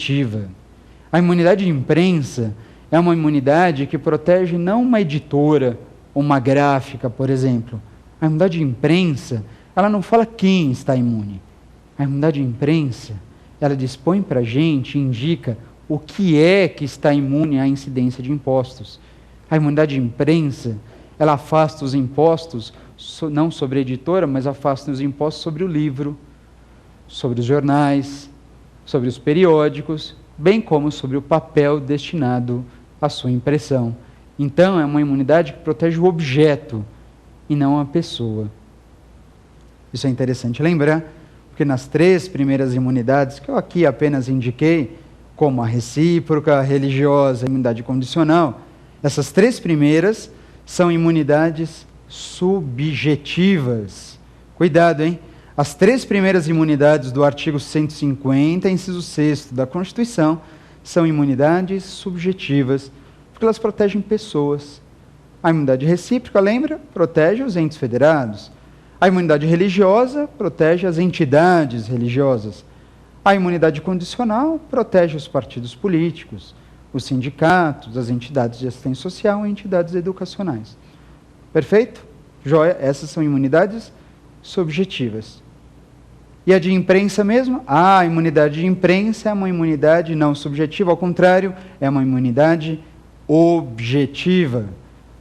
subjetiva. A imunidade de imprensa é uma imunidade que protege não uma editora ou uma gráfica, por exemplo. A imunidade de imprensa, ela não fala quem está imune. A imunidade de imprensa, ela dispõe para a gente, indica o que é que está imune à incidência de impostos. A imunidade de imprensa, ela afasta os impostos, não sobre a editora, mas afasta os impostos sobre o livro, sobre os jornais, sobre os periódicos, bem como sobre o papel destinado à sua impressão. Então, é uma imunidade que protege o objeto e não a pessoa. Isso é interessante lembrar, porque nas 3 primeiras imunidades, que eu aqui apenas indiquei, como a recíproca, a religiosa, a imunidade condicional, essas 3 primeiras são imunidades subjetivas. Cuidado, hein? As 3 primeiras imunidades do artigo 150, inciso 6º da Constituição, são imunidades subjetivas, porque elas protegem pessoas. A imunidade recíproca, lembra? Protege os entes federados. A imunidade religiosa protege as entidades religiosas. A imunidade condicional protege os partidos políticos, os sindicatos, as entidades de assistência social e entidades educacionais. Perfeito? Joia? Essas são imunidades subjetivas. E a de imprensa mesmo? A imunidade de imprensa é uma imunidade não subjetiva, ao contrário, é uma imunidade objetiva.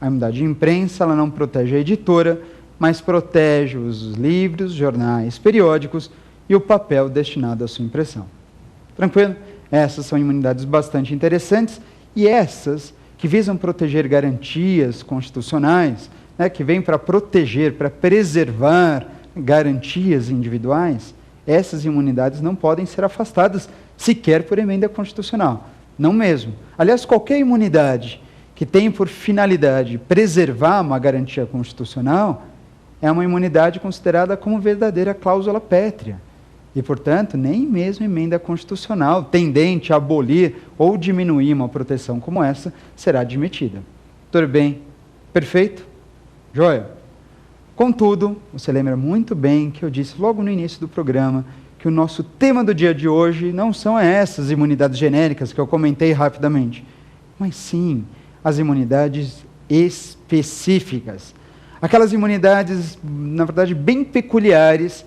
A imunidade de imprensa, ela não protege a editora, mas protege os livros, jornais, periódicos e o papel destinado à sua impressão. Tranquilo? Essas são imunidades bastante interessantes e essas que visam proteger garantias constitucionais, né, que vêm para proteger, para preservar garantias individuais, essas imunidades não podem ser afastadas sequer por emenda constitucional. Não mesmo. Aliás, qualquer imunidade que tem por finalidade preservar uma garantia constitucional é uma imunidade considerada como verdadeira cláusula pétrea. E, portanto, nem mesmo emenda constitucional tendente a abolir ou diminuir uma proteção como essa será admitida. Tudo bem? Perfeito? Joia? Contudo, você lembra muito bem que eu disse logo no início do programa que o nosso tema do dia de hoje não são essas imunidades genéricas que eu comentei rapidamente, mas sim as imunidades específicas. Aquelas imunidades, na verdade, bem peculiares,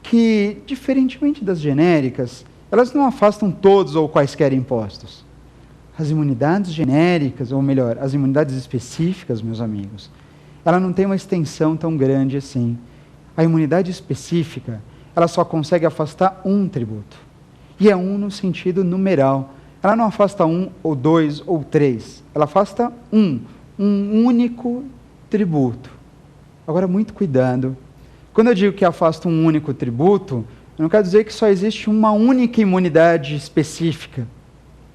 que, diferentemente das genéricas, elas não afastam todos ou quaisquer impostos. As imunidades genéricas, ou melhor, as imunidades específicas, meus amigos, ela não tem uma extensão tão grande assim. A imunidade específica, ela só consegue afastar um tributo. E é um no sentido numeral. Ela não afasta 1, ou 2, ou 3. Ela afasta um único tributo. Agora, muito cuidado. Quando eu digo que afasta um único tributo, eu não quero dizer que só existe uma única imunidade específica,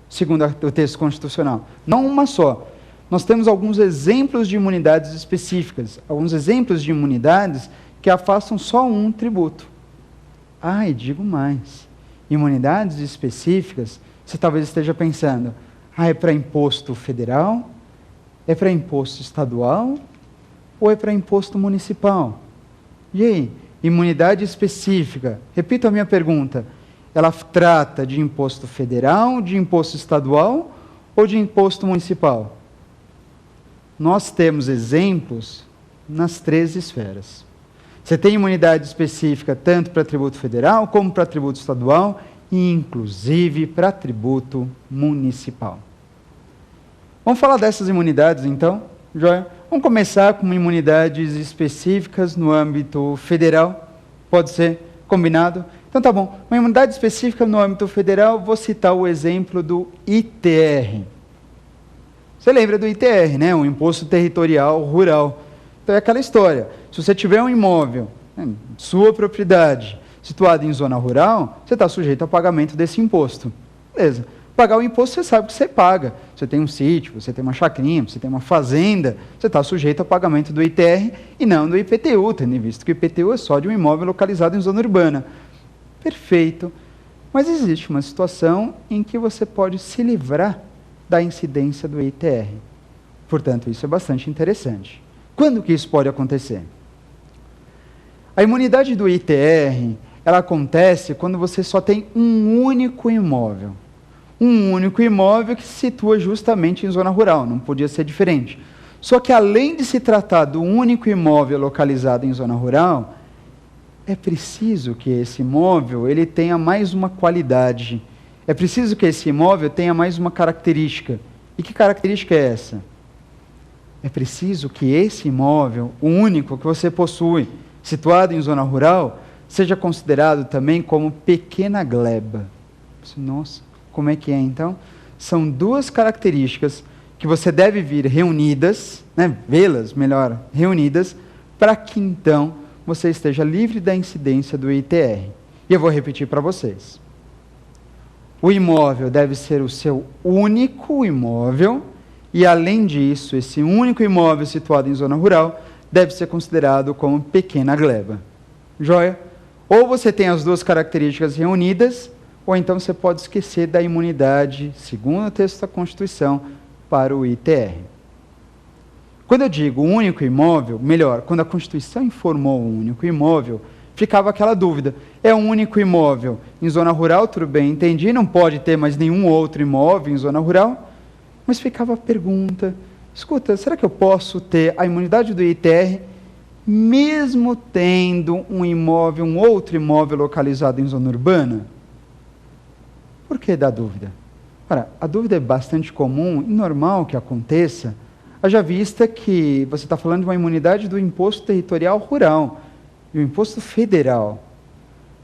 segundo o texto constitucional. Não uma só. Nós temos alguns exemplos de imunidades específicas, alguns exemplos de imunidades que afastam só um tributo. E digo mais. Imunidades específicas, você talvez esteja pensando, é para imposto federal? É para imposto estadual? Ou é para imposto municipal? E aí, imunidade específica, repito a minha pergunta, ela trata de imposto federal, de imposto estadual ou de imposto municipal? Nós temos exemplos nas 3 esferas. Você tem imunidade específica tanto para tributo federal como para tributo estadual e inclusive para tributo municipal. Vamos falar dessas imunidades então? Joia? Vamos começar com imunidades específicas no âmbito federal. Pode ser? Combinado? Então tá bom. Uma imunidade específica no âmbito federal, vou citar o exemplo do ITR. Você lembra do ITR, né? O Imposto Territorial Rural. Então é aquela história. Se você tiver um imóvel, sua propriedade, situado em zona rural, você está sujeito ao pagamento desse imposto. Beleza. Pagar o imposto, você sabe que você paga. Você tem um sítio, você tem uma chacrinha, você tem uma fazenda, você está sujeito ao pagamento do ITR e não do IPTU, tendo em vista que o IPTU é só de um imóvel localizado em zona urbana. Perfeito. Mas existe uma situação em que você pode se livrar da incidência do ITR. Portanto, isso é bastante interessante. Quando que isso pode acontecer? A imunidade do ITR, ela acontece quando você só tem um único imóvel. um único imóvel que se situa justamente em zona rural, não podia ser diferente. Só que além de se tratar do único imóvel localizado em zona rural, é preciso que esse imóvel ele tenha mais uma qualidade. É preciso que esse imóvel tenha mais uma característica. E que característica é essa? É preciso que esse imóvel, o único que você possui, situado em zona rural, seja considerado também como pequena gleba. Nossa, como é que é então? São duas características que você deve vir reunidas, né, vê-las melhor reunidas, para que então você esteja livre da incidência do ITR. E eu vou repetir para vocês. O imóvel deve ser o seu único imóvel, e além disso, esse único imóvel situado em zona rural deve ser considerado como pequena gleba. Joia? Ou você tem as duas características reunidas, ou então você pode esquecer da imunidade, segundo o texto da Constituição, para o ITR. Quando eu digo único imóvel, melhor, quando a Constituição informou o único imóvel, ficava aquela dúvida. É um único imóvel em zona rural, tudo bem, entendi, não pode ter mais nenhum outro imóvel em zona rural, mas ficava a pergunta, escuta, será que eu posso ter a imunidade do ITR mesmo tendo um imóvel, um outro imóvel localizado em zona urbana? Por que da dúvida? Ora, a dúvida é bastante comum e normal que aconteça, haja vista que você está falando de uma imunidade do imposto territorial rural, e o imposto federal.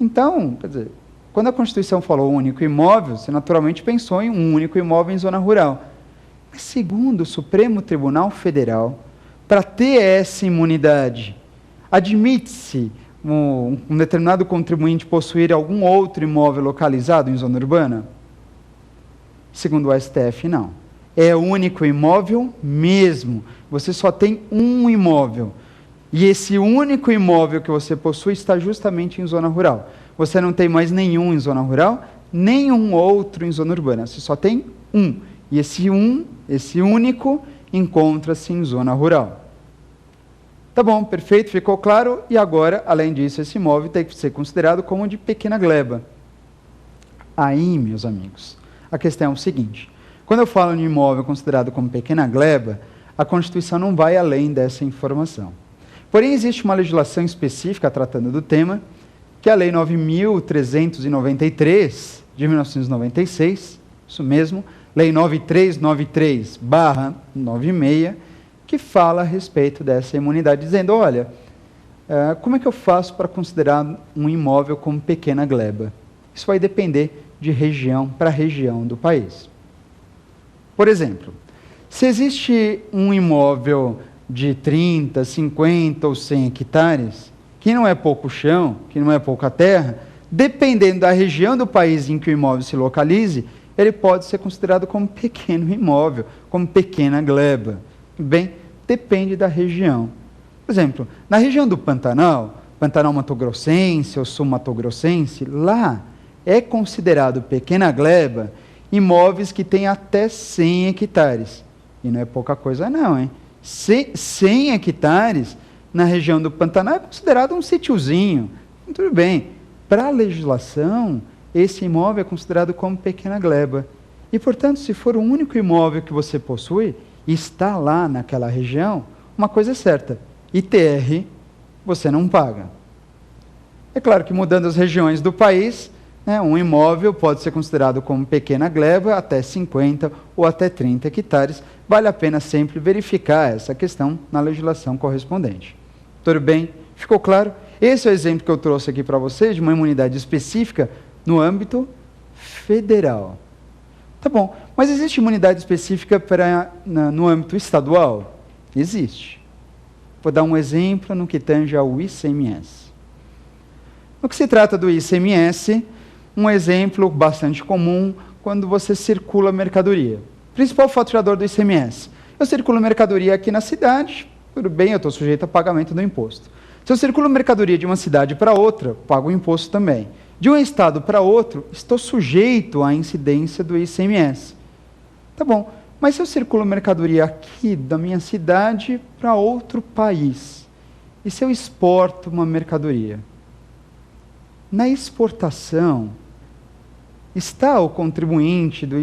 Então, quer dizer, quando a Constituição falou único imóvel, você naturalmente pensou em um único imóvel em zona rural. Mas segundo o Supremo Tribunal Federal, para ter essa imunidade, admite-se um determinado contribuinte possuir algum outro imóvel localizado em zona urbana? Segundo o STF, não. É o único imóvel mesmo. Você só tem um imóvel. E esse único imóvel que você possui está justamente em zona rural. Você não tem mais nenhum em zona rural, nenhum outro em zona urbana. Você só tem um. E esse único, encontra-se em zona rural. Tá bom, perfeito, ficou claro. E agora, além disso, esse imóvel tem que ser considerado como de pequena gleba. Aí, meus amigos, a questão é o seguinte. Quando eu falo de imóvel considerado como pequena gleba, a Constituição não vai além dessa informação. Porém, existe uma legislação específica tratando do tema, que é a Lei 9.393, de 1996, isso mesmo, Lei 9393/96, que fala a respeito dessa imunidade, dizendo, olha, como é que eu faço para considerar um imóvel como pequena gleba? Isso vai depender de região para região do país. Por exemplo, se existe um imóvel de 30, 50 ou 100 hectares, que não é pouco chão, que não é pouca terra, dependendo da região do país em que o imóvel se localize, ele pode ser considerado como pequeno imóvel, como pequena gleba. Bem, depende da região. Por exemplo, na região do Pantanal, Pantanal Mato-Grossense ou Sul Mato-Grossense, lá é considerado pequena gleba imóveis que têm até 100 hectares. E não é pouca coisa não, hein? 100 hectares na região do Pantanal é considerado um sítiozinho. Tudo bem. Para a legislação, esse imóvel é considerado como pequena gleba. E, portanto, se for o único imóvel que você possui e está lá naquela região, uma coisa é certa, ITR você não paga. É claro que mudando as regiões do país, né, um imóvel pode ser considerado como pequena gleba até 50 ou até 30 hectares. Vale a pena sempre verificar essa questão na legislação correspondente. Tudo bem? Ficou claro? Esse é o exemplo que eu trouxe aqui para vocês de uma imunidade específica no âmbito federal. Tá bom, mas existe imunidade específica no âmbito estadual? Existe. Vou dar um exemplo no que tange ao ICMS. No que se trata do ICMS, um exemplo bastante comum quando você circula mercadoria. Principal faturador do ICMS. Eu circulo mercadoria aqui na cidade, tudo bem, eu estou sujeito a pagamento do imposto. Se eu circulo mercadoria de uma cidade para outra, pago o imposto também. De um estado para outro, estou sujeito à incidência do ICMS. Tá bom, mas se eu circulo mercadoria aqui da minha cidade para outro país, e se eu exporto uma mercadoria? Na exportação, está o contribuinte do